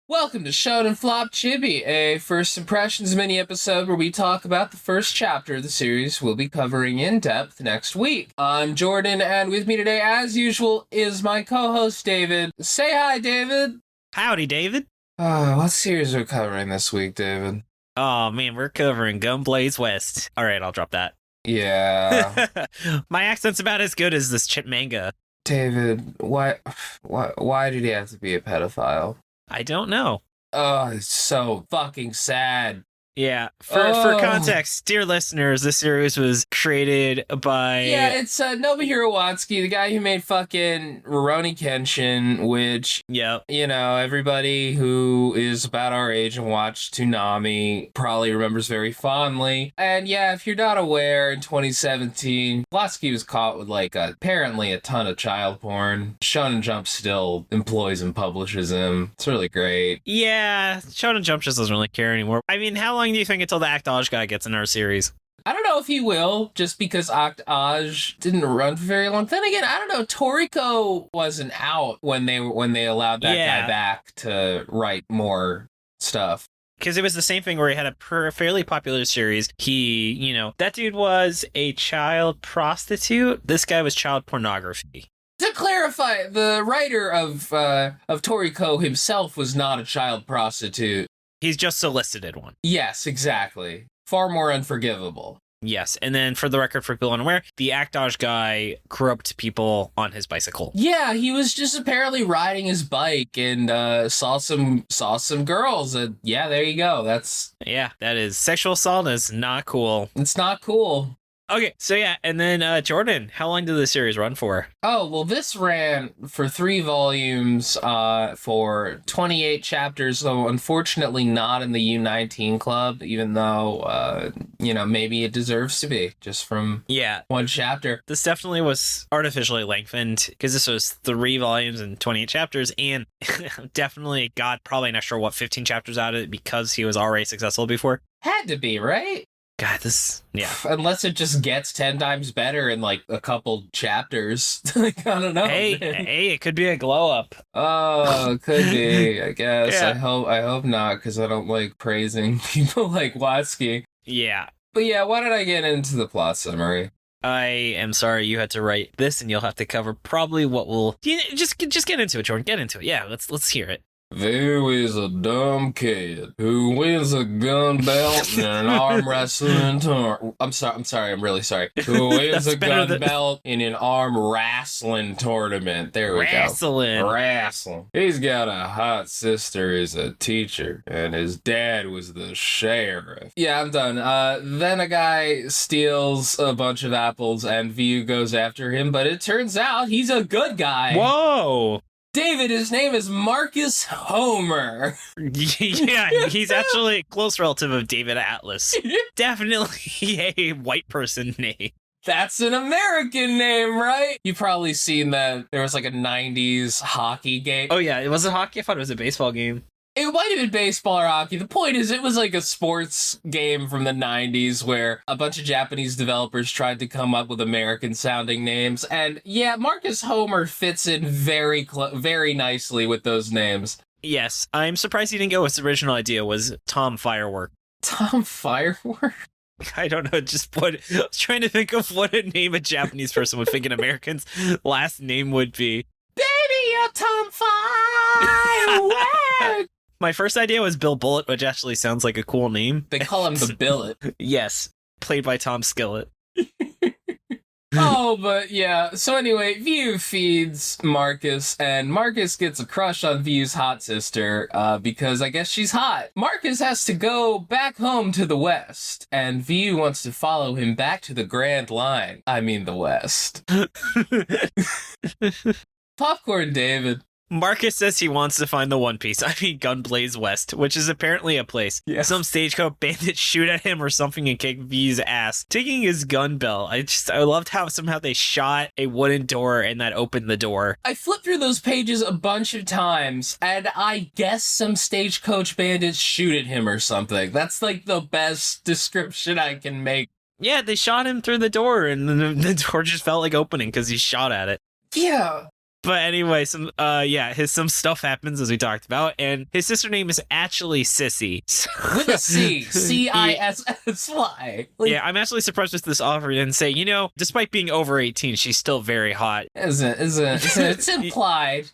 Welcome to Shonen Flop Chibi, a first impressions mini episode where we talk about the first chapter of the series we'll be covering in depth next week. I'm Jordan, and with me today, as usual, is my co-host David. Say hi, David. Howdy, David. What series are we covering this week, David? Oh man, we're covering Gunblaze West. All right, I'll drop that. Yeah. My accent's about as good as this chip manga. David, why did he have to be a pedophile? I don't know. Oh, it's so fucking sad. Yeah, for context, dear listeners, this series was created by... Yeah, it's Nobuhiro Watsuki, the guy who made fucking Rurouni Kenshin, which, Yep. you know, everybody who is about our age and watched Toonami probably remembers very fondly. And yeah, if you're not aware, in 2017, Watsuki was caught with, apparently a ton of child porn. Shonen Jump still employs and publishes him. It's really great. Yeah, Shonen Jump just doesn't really care anymore. I mean, how long do you think until the Actage guy gets in our series? I don't know if he will, just because Actage didn't run for very long. Then again, I don't know. Toriko wasn't out when they allowed that guy back to write more stuff. Because it was the same thing where he had a fairly popular series. That dude was a child prostitute. This guy was child pornography. To clarify, the writer of Toriko himself was not a child prostitute. He's just solicited one. Yes, exactly. Far more unforgivable. Yes, and then for the record, for people unaware, the Actage guy groped people on his bicycle. Yeah, he was just apparently riding his bike and saw some girls. And yeah, there you go. That is sexual assault. Is not cool. It's not cool. Okay, so yeah, and then Jordan, how long did the series run for? Oh, well, this ran for 3 volumes for 28 chapters, though unfortunately not in the U19 club, even though, maybe it deserves to be, just from one chapter. This definitely was artificially lengthened, because this was 3 volumes and 28 chapters, and definitely got probably an extra, 15 chapters out of it, because he was already successful before. Had to be, right? God, Unless it just gets 10 times better in, a couple chapters. I don't know. Hey, it could be a glow-up. Oh, it could be, I guess. Yeah. I hope not, because I don't like praising people like Watsuki. Yeah. But yeah, why did I get into the plot summary? I am sorry you had to write this, and you'll have to cover probably what will... Just get into it, Jordan. Get into it. Yeah, let's hear it. Viu is a dumb kid who wins a gun belt in an arm wrestling tournament. I'm sorry, I'm really sorry. Who wins a gun belt in an arm wrestling tournament. There we go. Wrestling. He's got a hot sister who's a teacher, and his dad was the sheriff. Yeah, I'm done. Then a guy steals a bunch of apples, and Viu goes after him, but it turns out he's a good guy. Whoa! David, his name is Marcus Homer. Yeah, he's actually a close relative of David Atlas. Definitely a white person name. That's an American name, right? You've probably seen that there was a 90s hockey game. Oh yeah, was it hockey? I thought it was a baseball game. It might have been baseball or hockey. The point is, it was a sports game from the 90s where a bunch of Japanese developers tried to come up with American-sounding names. And yeah, Marcus Homer fits in very nicely with those names. Yes, I'm surprised he didn't go with his original idea was Tom Firework. Tom Firework? I don't know, I was trying to think of what a name a Japanese person would think an American's last name would be. Baby, you're Tom Firework! My first idea was Bill Bullet, which actually sounds like a cool name. They call him the Billet. Yes, played by Tom Skillett. Oh, but yeah. So anyway, Viu feeds Marcus, and Marcus gets a crush on Viu's hot sister, because I guess she's hot. Marcus has to go back home to the West, and Viu wants to follow him back to the Grand Line. I mean, the West. Popcorn David. Marcus says he wants to find the One Piece. Gunblaze West, which is apparently a place. Yeah. Some stagecoach bandits shoot at him or something and kick V's ass, taking his gun belt. I loved how somehow they shot a wooden door and that opened the door. I flipped through those pages a bunch of times, and I guess some stagecoach bandits shoot at him or something. That's the best description I can make. Yeah, they shot him through the door, and the door just felt like opening because he shot at it. Yeah. But anyway, some stuff happens as we talked about, and his sister name is actually Sissy. With a C. C-I-S-S-Y. Yeah, I'm actually surprised with this offer and say, despite being over 18, she's still very hot. It's implied,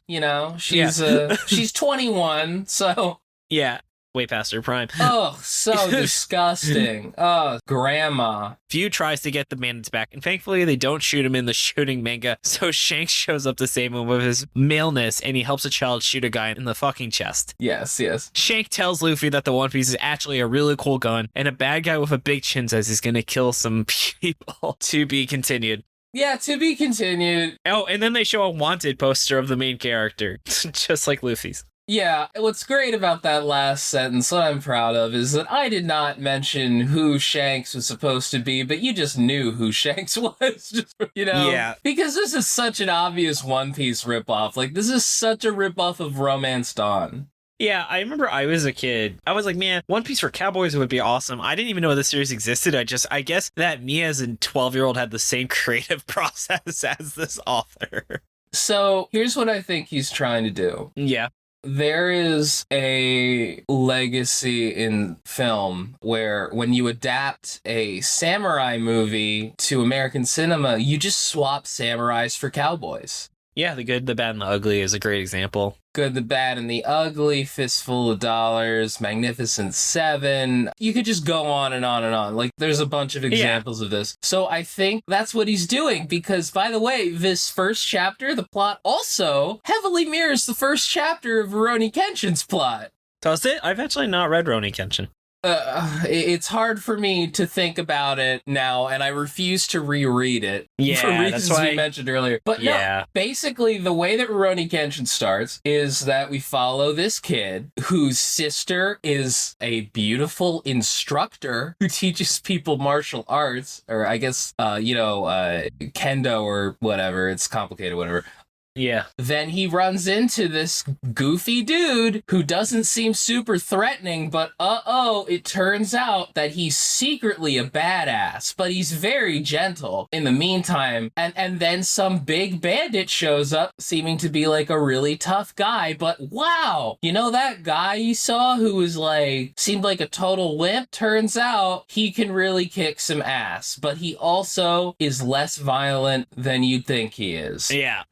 she's 21, so. Yeah. Way past her prime. Oh, so disgusting. Oh, grandma. Viu tries to get the bandits back, and thankfully they don't shoot him in the shooting manga, so Shanks shows up to save him with his maleness, and he helps a child shoot a guy in the fucking chest. Yes. Shank tells Luffy that the One Piece is actually a really cool gun, and a bad guy with a big chin says he's gonna kill some people. To be continued. Yeah, to be continued. Oh, and then they show a wanted poster of the main character, just like Luffy's. Yeah, what's great about that last sentence, what I'm proud of, is that I did not mention who Shanks was supposed to be, but you just knew who Shanks was, Yeah. Because this is such an obvious One Piece ripoff. Like, this is such a ripoff of Romance Dawn. Yeah, I remember I was a kid. I was like, man, One Piece for cowboys would be awesome. I didn't even know this series existed. I guess that me as a 12-year-old had the same creative process as this author. So, here's what I think he's trying to do. Yeah. There is a legacy in film where when you adapt a samurai movie to American cinema, you just swap samurais for cowboys. Yeah, The Good, the Bad, and the Ugly is a great example. Good, the Bad, and the Ugly, Fistful of Dollars, Magnificent Seven. You could just go on and on and on. Like, there's a bunch of examples of this. So I think that's what he's doing because, by the way, this first chapter, the plot also heavily mirrors the first chapter of Rurouni Kenshin's plot. Does it? I've actually not read Rurouni Kenshin. It's hard for me to think about it now, and I refuse to reread it for reasons we mentioned earlier. But no, basically the way that Rurouni Kenshin starts is that we follow this kid whose sister is a beautiful instructor who teaches people martial arts, or I guess, kendo or whatever. It's complicated, whatever. Yeah. Then he runs into this goofy dude who doesn't seem super threatening, but it turns out that he's secretly a badass, but he's very gentle in the meantime. And then some big bandit shows up seeming to be like a really tough guy, but wow, that guy you saw who was seemed like a total wimp? Turns out he can really kick some ass, but he also is less violent than you'd think he is. Yeah.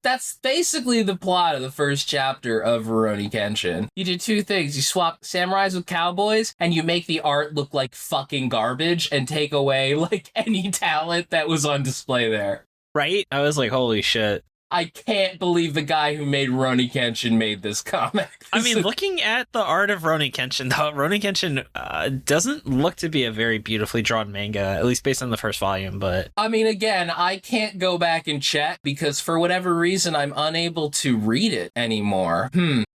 That's basically the plot of the first chapter of Rurouni Kenshin. You do two things. You swap samurais with cowboys, and you make the art look like fucking garbage and take away, any talent that was on display there. Right? I was like, holy shit. I can't believe the guy who made Rurouni Kenshin made this comic. Looking at the art of Rurouni Kenshin, though, Rurouni Kenshin doesn't look to be a very beautifully drawn manga, at least based on the first volume, but... Again, I can't go back and check because for whatever reason, I'm unable to read it anymore.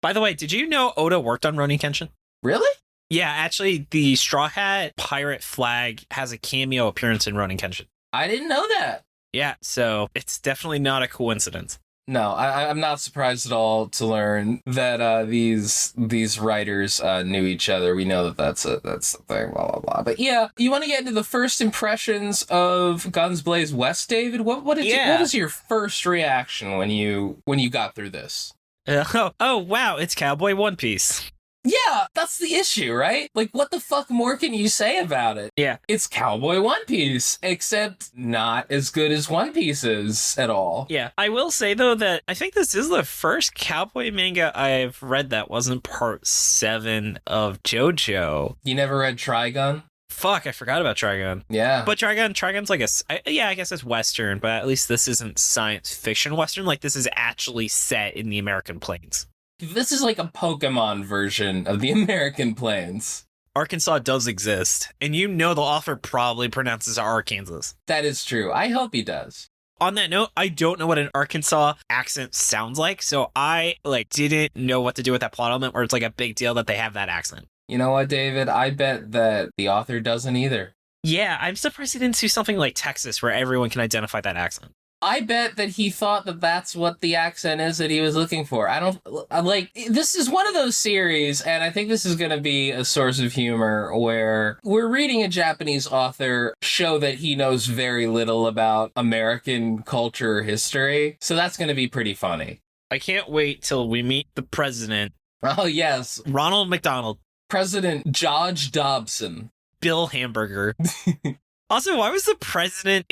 By the way, did you know Oda worked on Rurouni Kenshin? Really? Yeah, actually, the Straw Hat pirate flag has a cameo appearance in Rurouni Kenshin. I didn't know that. Yeah, so it's definitely not a coincidence. No, I'm not surprised at all to learn that these writers knew each other. We know that's the thing, blah, blah, blah. But yeah, you want to get into the first impressions of Guns Blaze West, David? What was your first reaction when you got through this? Oh, wow, it's Cowboy One Piece. Yeah, that's the issue, right? What the fuck more can you say about it? Yeah. It's Cowboy One Piece, except not as good as One Piece is at all. Yeah. I will say, though, that I think this is the first Cowboy manga I've read that wasn't part 7 of JoJo. You never read Trigun? Fuck, I forgot about Trigun. Yeah. But Trigun's I guess it's Western, but at least this isn't science fiction Western. This is actually set in the American plains. This is like a Pokemon version of the American plains. Arkansas does exist, and the author probably pronounces it Arkansas. That is true. I hope he does. On that note, I don't know what an Arkansas accent sounds like, so I didn't know what to do with that plot element where it's a big deal that they have that accent. You know what, David? I bet that the author doesn't either. Yeah, I'm surprised he didn't do something like Texas where everyone can identify that accent. I bet that he thought that that's what the accent is that he was looking for. This is one of those series, and I think this is going to be a source of humor, where we're reading a Japanese author show that he knows very little about American culture or history, so that's going to be pretty funny. I can't wait till we meet the president. Oh, yes. Ronald McDonald. President George Dobson. Bill Hamburger. Also, why was the president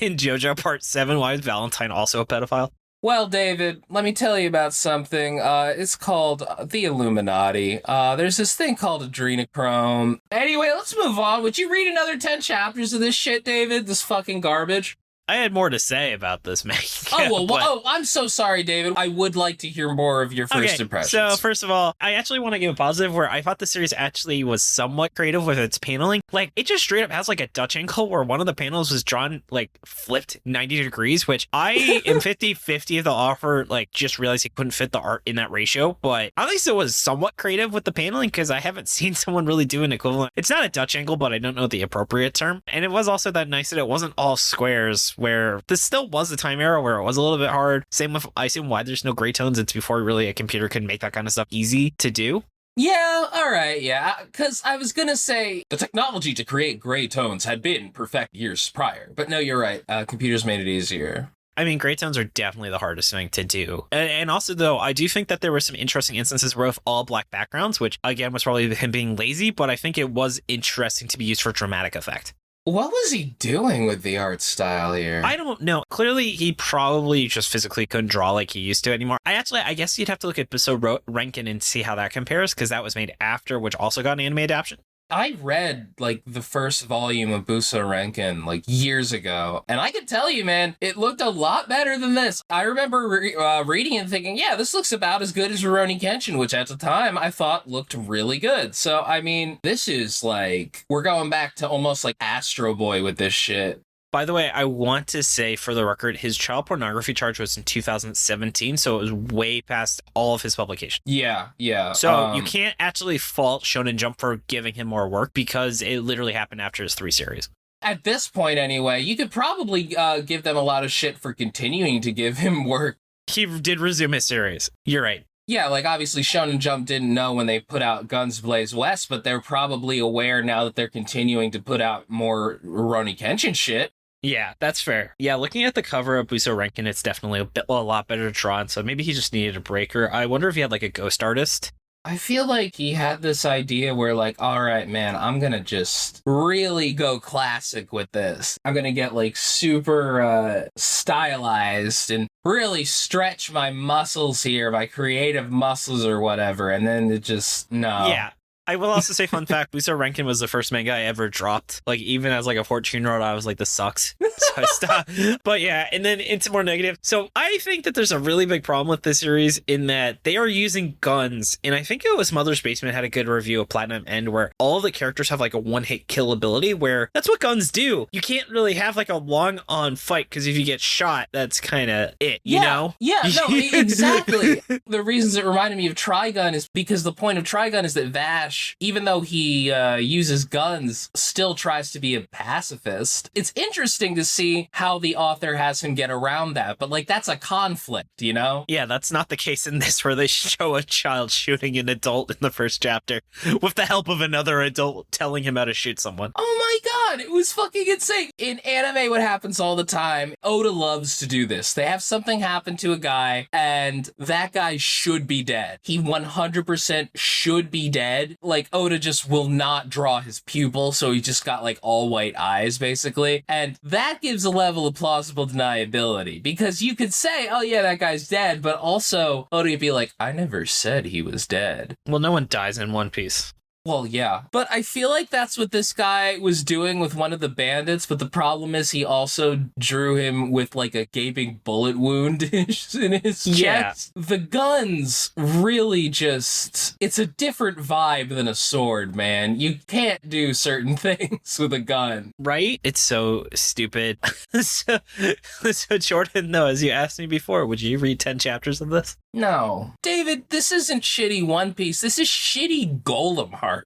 in JoJo Part 7? Why is Valentine also a pedophile? Well, David, let me tell you about something. It's called the Illuminati. There's this thing called adrenochrome. Anyway, let's move on. Would you read another 10 chapters of this shit, David? This fucking garbage? I had more to say about this, man. I'm so sorry, David. I would like to hear more of your first impressions. So, first of all, I actually want to give a positive where I thought the series actually was somewhat creative with its paneling. Like, it just straight up has like a Dutch angle where one of the panels was drawn, like, flipped 90 degrees, which I am 50-50 of the offer, like, just realized he couldn't fit the art in that ratio. But at least it was somewhat creative with the paneling because I haven't seen someone really do an equivalent. It's not a Dutch angle, but I don't know the appropriate term. And it was also that nice that it wasn't all squares, where this still was a time era where it was a little bit hard. Same with, I assume why there's no gray tones. It's before really a computer could make that kind of stuff easy to do. Yeah, all right, yeah. Because I was going to say the technology to create gray tones had been perfect years prior. But no, you're right. Computers made it easier. I mean, gray tones are definitely the hardest thing to do. And also, though, I do think that there were some interesting instances with all black backgrounds, which, again, was probably him being lazy, but I think it was interesting to be used for dramatic effect. What was he doing with the art style here? I don't know. Clearly, he probably just physically couldn't draw like he used to anymore. I guess you'd have to look at Buso Renkin and see how that compares, because that was made after, which also got an anime adaptation. I read, like, the first volume of Buso Renkin, like, years ago, and I can tell you, man, it looked a lot better than this. I remember reading it and thinking, yeah, this looks about as good as Rurouni Kenshin, which at the time I thought looked really good. So, I mean, this is, like, we're going back to almost, like, Astro Boy with this shit. By the way, I want to say, for the record, his child pornography charge was in 2017, so it was way past all of his publication. Yeah. So you can't actually fault Shonen Jump for giving him more work because it literally happened after his 3 series. At this point, anyway, you could probably give them a lot of shit for continuing to give him work. He did resume his series. You're right. Yeah, like, obviously, Shonen Jump didn't know when they put out Guns Blaze West, but they're probably aware now that they're continuing to put out more Rurouni Kenshin shit. Yeah, that's fair. Yeah, looking at the cover of Buso Renkin, it's definitely a lot better to draw on, so maybe he just needed a breaker. I wonder if he had, like, a ghost artist. I feel like he had this idea where, like, all right, man, I'm gonna just really go classic with this. I'm gonna get, like, super stylized and really stretch my muscles here, my creative muscles or whatever, and then it just, no. Yeah. I will also say, fun fact, Buso Renkin was the first manga I ever dropped. Like, even as, like, a 14-year-old, I was like, this sucks. So I stopped. But yeah, and then into more negative. So I think that there's a really big problem with this series in that they are using guns. And I think it was Mother's Basement had a good review of Platinum End where all the characters have, like, a one-hit kill ability where that's what guns do. You can't really have, like, a long-on fight because if you get shot, that's kind of it, you know? Yeah, no, exactly. The reasons it reminded me of Trigun is because the point of Trigun is that Vash, even though he uses guns, still tries to be a pacifist. It's interesting to see how the author has him get around that, but, like, that's a conflict, you know? Yeah, that's not the case in this, where they show a child shooting an adult in the first chapter with the help of another adult telling him how to shoot someone. Oh my god, it was fucking insane. In anime, what happens all the time, Oda loves to do this. They have something happen to a guy, and that guy should be dead. He 100% should be dead. Like, Oda just will not draw his pupil, so he just got, like, all white eyes, basically. And that gives a level of plausible deniability, because you could say, oh yeah, that guy's dead, but also Oda would be like, I never said he was dead. Well, no one dies in One Piece. Well, yeah. But I feel like that's what this guy was doing with one of the bandits, but the problem is he also drew him with, like, a gaping bullet wound in his chest. Yeah. The guns really just... It's a different vibe than a sword, man. You can't do certain things with a gun. Right? It's so stupid. so, Jordan, though, as you asked me before, would you read 10 chapters of this? No. David, this isn't shitty One Piece. This is shitty Golem Hearts.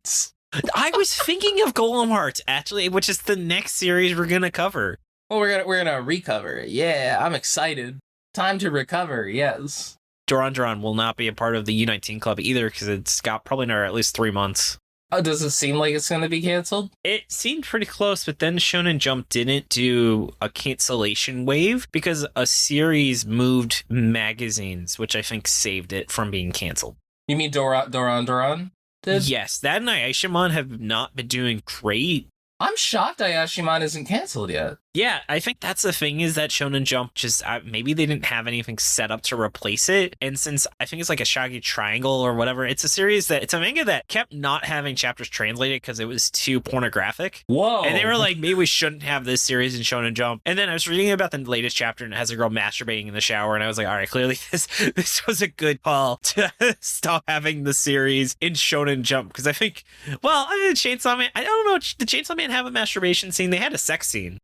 I was thinking of Golem Hearts, actually, which is the next series we're going to cover. Well, we're gonna recover it. Yeah, I'm excited. Time to recover. Yes. Duran Duran will not be a part of the U19 club either because it's got probably another at least 3 months. Oh, does it seem like it's going to be canceled? It seemed pretty close, but then Shonen Jump didn't do a cancellation wave because a series moved magazines, which I think saved it from being canceled. You mean Duran Duran did? Yes, that and Aishamon have not been doing great. I'm shocked Ayashiman isn't canceled yet. Yeah, I think that's the thing is that Shonen Jump just maybe they didn't have anything set up to replace it. And since I think it's like a Shaggy Triangle or whatever, it's a manga that kept not having chapters translated because it was too pornographic. Whoa. And they were like, maybe we shouldn't have this series in Shonen Jump. And then I was reading about the latest chapter and it has a girl masturbating in the shower. And I was like, all right, clearly this was a good call to stop having the series in Shonen Jump. Because I think, well, Chainsaw Man, I don't know, did Chainsaw Man have a masturbation scene? They had a sex scene.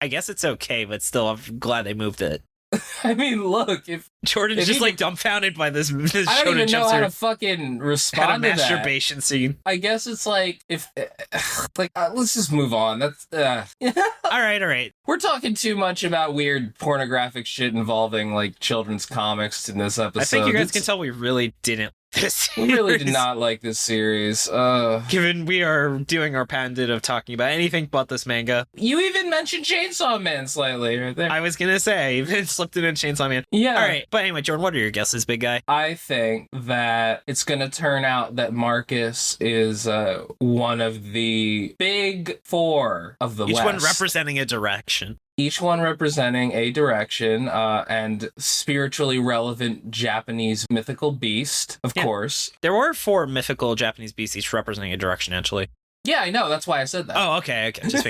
I guess it's okay, but still, I'm glad they moved it. I mean, look, if Jordan's just like dumbfounded by this I don't even know how to fucking respond to that. Masturbation scene. I guess it's like let's just move on. That's all right. We're talking too much about weird pornographic shit involving like children's comics in this episode. I think you guys can tell we really didn't. We really did not like this series. Given we are doing our pandit of talking about anything but this manga. You even mentioned Chainsaw Man slightly right there. I was gonna say, even slipped it in Chainsaw Man. Yeah. All right, but anyway, Jordan, what are your guesses, big guy? I think that it's gonna turn out that Marcus is one of the big four of the West. Each one representing a direction. Each one representing a direction and spiritually relevant Japanese mythical beast, of course. There were 4 mythical Japanese beasts, each representing a direction, actually. Yeah, I know. That's why I said that. Oh, okay. Just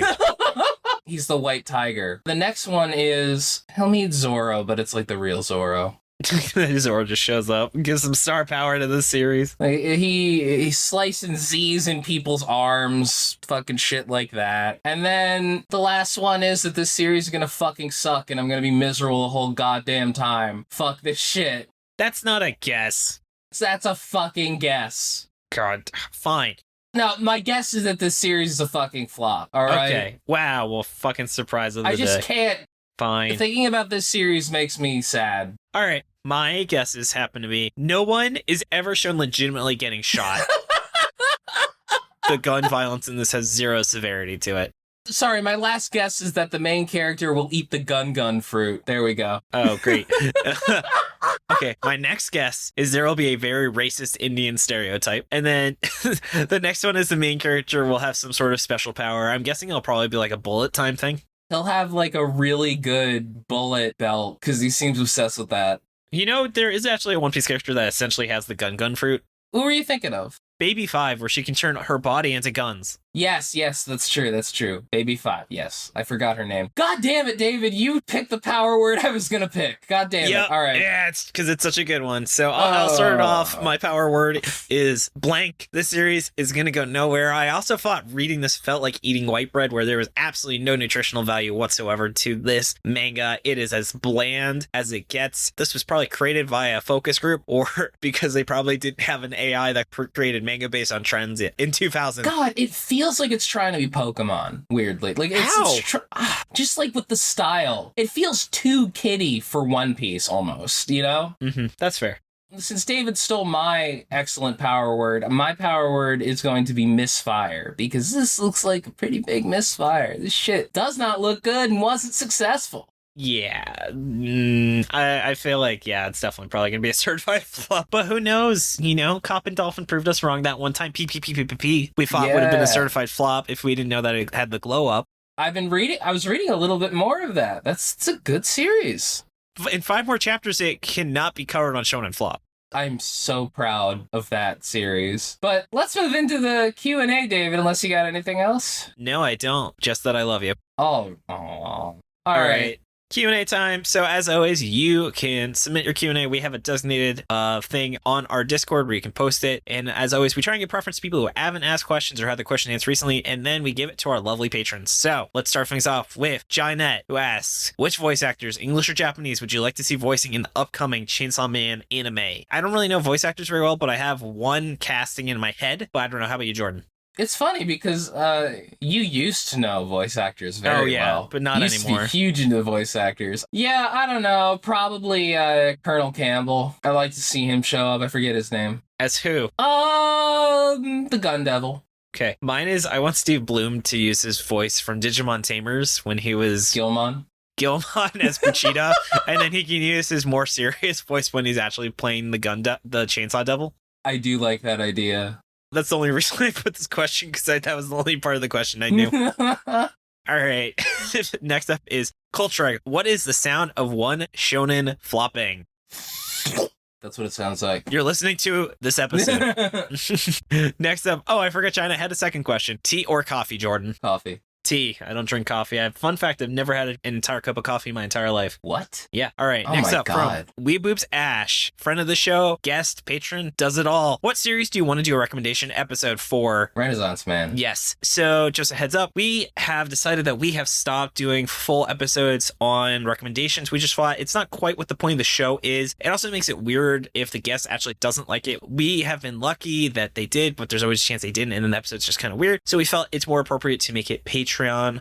He's the white tiger. The next one is, he'll meet Zoro, but it's like the real Zoro. Zoro just shows up and gives some star power to this series. Like, he's slicing Z's in people's arms, fucking shit like that. And then the last one is that this series is gonna fucking suck and I'm gonna be miserable the whole goddamn time. Fuck this shit. That's not a guess. That's a fucking guess. God, fine. No, my guess is that this series is a fucking flop, alright? Okay. Wow, well, fucking surprise of the day. I just can't. Fine. Thinking about this series makes me sad. All right. My guesses happen to be no one is ever shown legitimately getting shot. The gun violence in this has 0 severity to it. Sorry, my last guess is that the main character will eat the gun fruit. There we go. Oh, great. Okay, my next guess is there will be a very racist Indian stereotype. And then the next one is the main character will have some sort of special power. I'm guessing it'll probably be like a bullet time thing. He'll have like a really good bullet belt because he seems obsessed with that. You know, there is actually a One Piece character that essentially has the gun fruit. Who were you thinking of? Baby 5, where she can turn her body into guns. Yes, that's true. Baby 5, yes. I forgot her name. God damn it, David, you picked the power word I was gonna pick. God damn it. All right. Yeah, it's because it's such a good one. So I'll start it off. My power word is blank. This series is gonna go nowhere. I also thought reading this felt like eating white bread, where there was absolutely no nutritional value whatsoever to this manga. It is as bland as it gets. This was probably created via a focus group, or because they probably didn't have an AI that created manga based on trends in 2000. God, it feels like it's trying to be Pokemon, weirdly. Like it's just like with the style. It feels too kiddie for One Piece almost, you know? Mm-hmm. That's fair. Since David stole my excellent power word, my power word is going to be misfire, because this looks like a pretty big misfire. This shit does not look good and wasn't successful. Yeah, I feel like, it's definitely probably going to be a certified flop. But who knows? You know, Cop and Dolphin proved us wrong that one time. We thought would have been a certified flop if we didn't know that it had the glow up. I was reading a little bit more of that. It's a good series. In 5 more chapters, it cannot be covered on Shonen Flop. I'm so proud of that series. But let's move into the Q&A, David, unless you got anything else. No, I don't. Just that I love you. Oh. All right. Q&A time. So as always, you can submit your Q&A. We have a designated thing on our Discord where you can post it. And as always, we try and give preference to people who haven't asked questions or had the question answered recently, and then we give it to our lovely patrons. So let's start things off with Jynette, who asks, which voice actors, English or Japanese, would you like to see voicing in the upcoming Chainsaw Man anime? I don't really know voice actors very well, but I have one casting in my head, but I don't know. How about you, Jordan? It's funny because you used to know voice actors very well. But not used anymore. To be huge into voice actors. Yeah, I don't know. Probably Colonel Campbell. I like to see him show up. I forget his name. As who? The Gun Devil. Okay. Mine is I want Steve Bloom to use his voice from Digimon Tamers when he was Gilmon as Pochita, and then he can use his more serious voice when he's actually playing the Chainsaw Devil. I do like that idea. That's the only reason I put this question, because that was the only part of the question I knew. All right. Next up is Culture. What is the sound of one shonen flopping? That's what it sounds like. You're listening to this episode. Next up. Oh, I forgot China had a second question. Tea or coffee, Jordan? Coffee. Tea. I don't drink coffee. Fun fact, I've never had an entire cup of coffee my entire life. What? Yeah. All right. Oh Next my up God. from Weeboobs Ash, friend of the show, guest, patron, does it all. What series do you want to do a recommendation episode for? Renaissance Man. Yes. So just a heads up, we have decided that we have stopped doing full episodes on recommendations. We just thought it's not quite what the point of the show is. It also makes it weird if the guest actually doesn't like it. We have been lucky that they did, but there's always a chance they didn't, and then the episode's just kind of weird. So we felt it's more appropriate to make it Patreon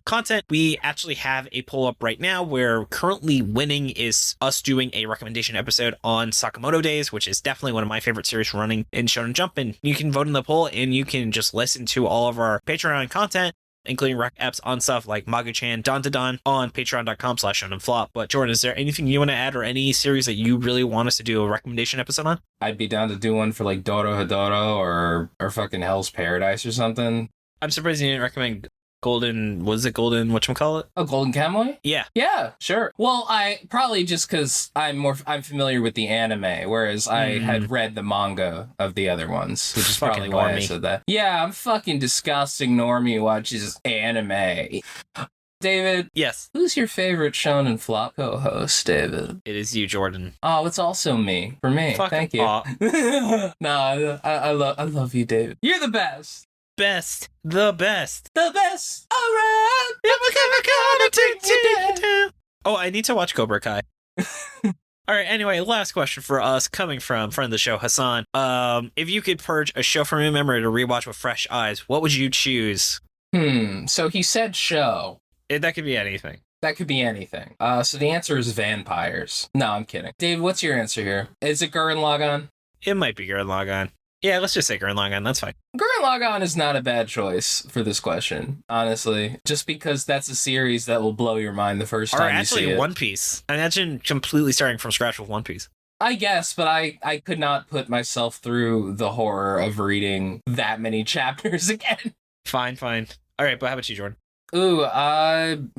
content. We actually have a poll up right now where currently winning is us doing a recommendation episode on Sakamoto Days, which is definitely one of my favorite series running in Shonen Jump. And you can vote in the poll and you can just listen to all of our Patreon content, including rec apps on stuff like Magu-chan, Don to Don on patreon.com/shonenflop. But Jordan, is there anything you want to add or any series that you really want us to do a recommendation episode on? I'd be down to do one for like Doro Hedoro or fucking Hell's Paradise or something. I'm surprised you didn't recommend Golden whatchamacallit? Oh, Golden Kamuy? Yeah. Yeah, sure. Well, I probably just because I'm familiar with the anime, whereas I had read the manga of the other ones, which is probably why I said that. Yeah, I'm fucking disgusting normie who watches anime. David? Yes. Who's your favorite Shonen Flop co-host, David? It is you, Jordan. Oh, it's also me. For me. Fucking Thank you. No, I love you, David. You're the best. The best. All right. Oh, I need to watch Cobra Kai. All right, anyway, last question for us, coming from friend of the show, Hassan. If you could purge a show from your memory to rewatch with fresh eyes, what would you choose? So he said show. That could be anything. That could be anything. So the answer is vampires. No, I'm kidding. Dave, what's your answer here? Is it Gurren Lagann? It might be Gurren Lagann. Yeah, let's just say Gurren Lagann. That's fine. Gurren Lagann is not a bad choice for this question, honestly. Just because that's a series that will blow your mind the first time you see it. Or actually One Piece. Imagine completely starting from scratch with One Piece. I guess, but I could not put myself through the horror of reading that many chapters again. Fine. All right, but how about you, Jordan? Ooh,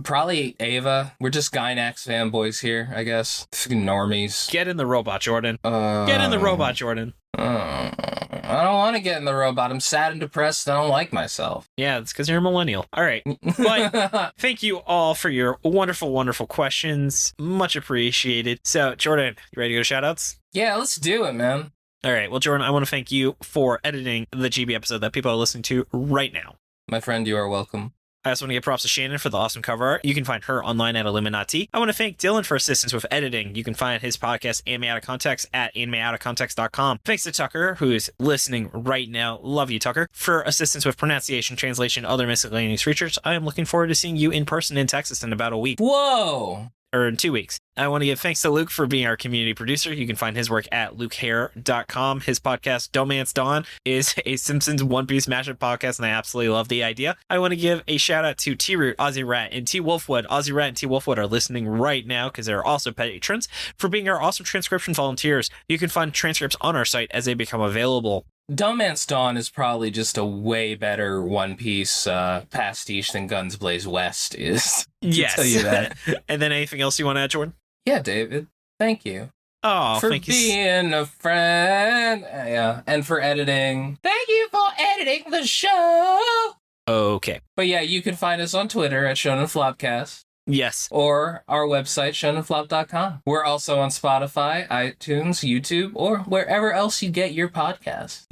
probably Ava. We're just Gynax fanboys here, I guess. Fucking normies. Get in the robot, Jordan. Get in the robot, Jordan. I don't want to get in the robot. I'm sad and depressed. I don't like myself. Yeah, it's because you're a millennial. All right. But thank you all for your wonderful, wonderful questions. Much appreciated. So, Jordan, you ready to go to shoutouts? Yeah, let's do it, man. All right. Well, Jordan, I want to thank you for editing the GB episode that people are listening to right now. My friend, you are welcome. I also want to give props to Shannon for the awesome cover art. You can find her online at Illuminati. I want to thank Dylan for assistance with editing. You can find his podcast, Anime Out of Context, at animeoutofcontext.com. Thanks to Tucker, who's listening right now. Love you, Tucker. For assistance with pronunciation, translation, other miscellaneous research, I am looking forward to seeing you in person in Texas in about a week. Whoa! Or in 2 weeks. I want to give thanks to Luke for being our community producer. You can find his work at lukehair.com. His podcast, Domance Dawn, is a Simpsons One Piece mashup podcast, and I absolutely love the idea. I want to give a shout out to T-Root, OzyRat, and T-Wolfwood. OzyRat and T-Wolfwood are listening right now because they're also patrons for being our awesome transcription volunteers. You can find transcripts on our site as they become available. Dumbance Dawn is probably just a way better One Piece pastiche than Guns Blaze West is. Yes. I'll tell you that. And then anything else you want to add, Jordan? Yeah, David. Thank you. Oh, for thank you. being a friend. Yeah, and for editing. Thank you for editing the show. Okay. But yeah, you can find us on Twitter at Shonen Flopcast. Yes. Or our website, shonenflop.com. We're also on Spotify, iTunes, YouTube, or wherever else you get your podcasts.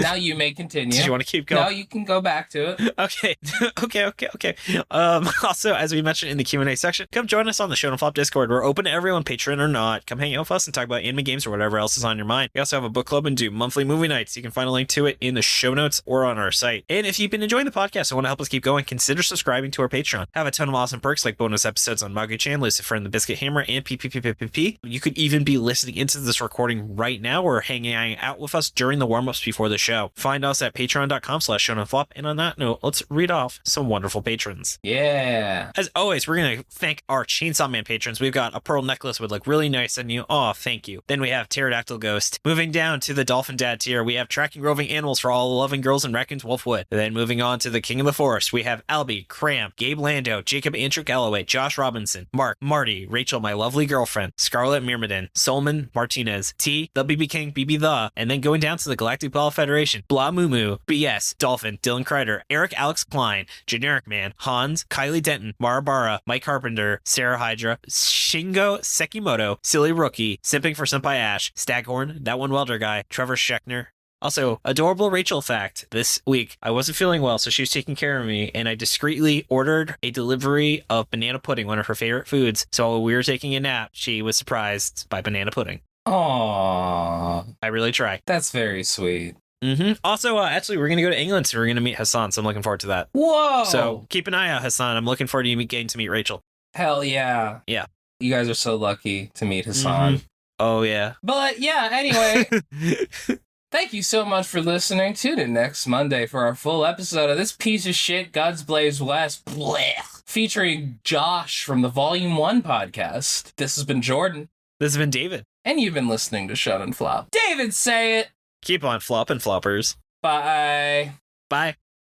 Now you may continue. Did you want to keep going? No, you can go back to it. Okay. Okay. Also, as we mentioned in the Q&A section, come join us on the Shonen Flop Discord. We're open to everyone, Patreon or not. Come hang out with us and talk about anime games or whatever else is on your mind. We also have a book club and do monthly movie nights. You can find a link to it in the show notes or on our site. And if you've been enjoying the podcast and want to help us keep going, consider subscribing to our Patreon. Have a ton of awesome perks like bonus episodes on Manga-chan, Lucifer and the Biscuit Hammer, and PPPPP. You could even be listening into this recording right now or hanging out with us during the warm-ups before the show. Find us at patreon.com/shonenflop. And on that note, let's read off some wonderful patrons. Yeah. As always, we're going to thank our Chainsaw Man patrons. We've got a pearl necklace would look really nice on you. Oh, thank you. Then we have Pterodactyl Ghost. Moving down to the Dolphin Dad tier, we have Tracking Roving Animals for all loving girls and raccoons, Wolfwood. Then moving on to the King of the Forest, we have Albie, Cram, Gabe Lando, Jacob Andrew Galloway, Josh Robinson, Mark, Marty, Rachel, my lovely girlfriend, Scarlett Myrmidon, Solomon Martinez, T, the BB King, BB the, and then going down to the Galactic Ball Federation, Blah Moo Moo, BS, Dolphin, Dylan Crider, Eric Alex Klein, Generic Man, Hans, Kylie Denton, Marabara, Mike Carpenter, Sarah Hydra, Shingo Sekimoto, Silly Rookie, Simping for Senpai Ash, Staghorn, That One Welder Guy, Trevor Schechner. Also, adorable Rachel fact. This week, I wasn't feeling well, so she was taking care of me, and I discreetly ordered a delivery of banana pudding, one of her favorite foods. So while we were taking a nap, she was surprised by banana pudding. Aww. I really try. That's very sweet. Also, actually, we're going to go to England, so we're going to meet Hassan, so I'm looking forward to that. Whoa! So keep an eye out, Hassan. I'm looking forward to you getting to meet Rachel. Hell yeah. Yeah. You guys are so lucky to meet Hassan. Oh, yeah. But yeah, anyway... Thank you so much for listening. Tune in next Monday for our full episode of this piece of shit, God's Blaze West, blech, featuring Josh from the Volume 1 podcast. This has been Jordan. This has been David. And you've been listening to Shonen Flop. David, say it! Keep on flopping, floppers. Bye. Bye.